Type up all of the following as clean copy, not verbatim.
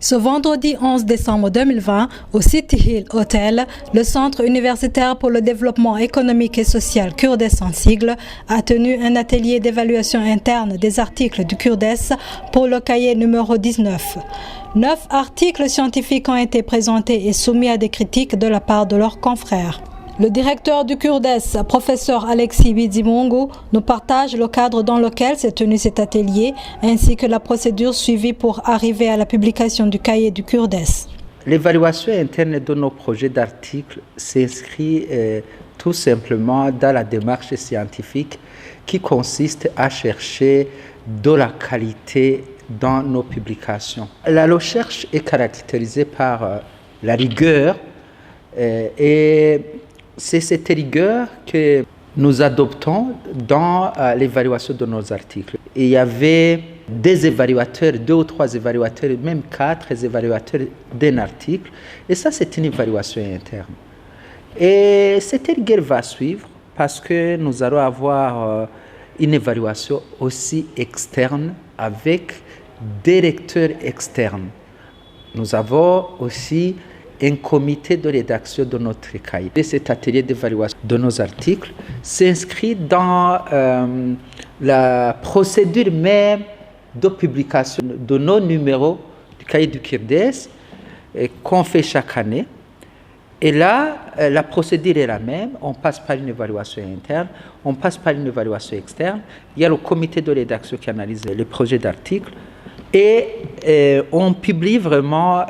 Ce vendredi 11 décembre 2020, au City Hill Hotel, le Centre universitaire pour le développement économique et social CURDES en sigle a tenu un atelier d'évaluation interne des articles du CURDES pour le cahier numéro 19. 9 articles scientifiques ont été présentés et soumis à des critiques de la part de leurs confrères. Le directeur du CURDES, professeur Alexis Bizimungu, nous partage le cadre dans lequel s'est tenu cet atelier, ainsi que la procédure suivie pour arriver à la publication du cahier du CURDES. L'évaluation interne de nos projets d'articles s'inscrit tout simplement dans la démarche scientifique qui consiste à chercher de la qualité dans nos publications. La recherche est caractérisée par la rigueur et c'est cette rigueur que nous adoptons dans l'évaluation de nos articles. Il y avait des évaluateurs, 2 ou 3 évaluateurs, même 4 évaluateurs d'un article. Et ça, c'est une évaluation interne. Et cette rigueur va suivre parce que nous allons avoir une évaluation aussi externe avec des lecteurs externes. Nous avons aussi un comité de rédaction de notre cahier. Et cet atelier d'évaluation de nos articles s'inscrit dans la procédure même de publication de nos numéros du cahier du CURDES qu'on fait chaque année. Et là, la procédure est la même. On passe par une évaluation interne, on passe par une évaluation externe. Il y a le comité de rédaction qui analyse les projets d'articles. Et on publie vraiment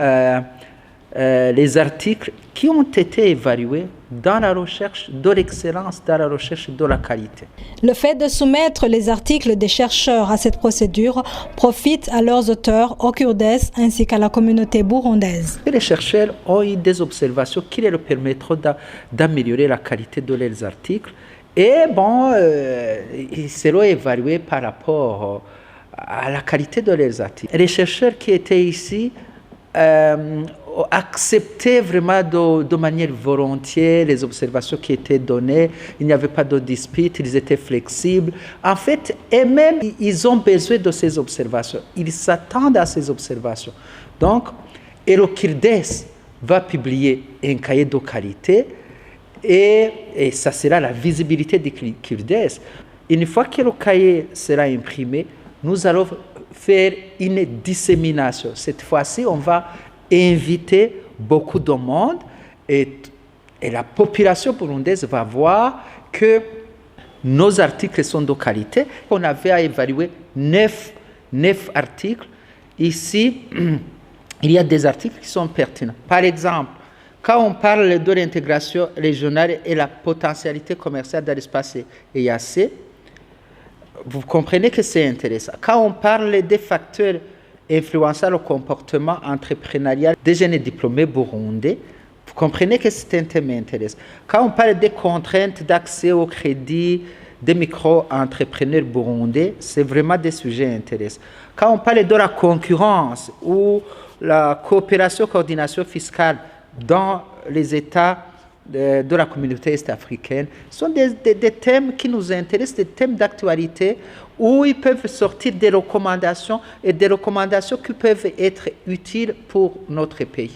les articles qui ont été évalués dans la recherche de l'excellence, dans la recherche de la qualité. Le fait de soumettre les articles des chercheurs à cette procédure profite à leurs auteurs, au CURDES ainsi qu'à la communauté burundaise. Les chercheurs ont eu des observations qui leur permettront d'améliorer la qualité de leurs articles et ils seront évalués par rapport à la qualité de leurs articles. Les chercheurs qui étaient ici acceptaient vraiment de manière volontiers les observations qui étaient données. Il n'y avait pas de dispute, ils étaient flexibles. En fait, eux-mêmes, ils ont besoin de ces observations. Ils s'attendent à ces observations. Donc, le CURDES va publier un cahier de qualité et ça sera la visibilité du CURDES. Une fois que le cahier sera imprimé, nous allons faire une dissémination. Cette fois-ci, on va inviter beaucoup de monde et la population burundaise va voir que nos articles sont de qualité. On avait à évaluer 9 articles. Ici, il y a des articles qui sont pertinents. Par exemple, quand on parle de l'intégration régionale et la potentialité commerciale de l'espace EAC, vous comprenez que c'est intéressant. Quand on parle des facteurs influençant le comportement entrepreneurial des jeunes diplômés burundais, vous comprenez que c'est un thème intéressant. Quand on parle des contraintes d'accès au crédit des micro-entrepreneurs burundais, c'est vraiment des sujets intéressants. Quand on parle de la concurrence ou la coopération, coordination fiscale dans les États de la communauté est-africaine, sont des thèmes qui nous intéressent, des thèmes d'actualité où ils peuvent sortir des recommandations et des recommandations qui peuvent être utiles pour notre pays.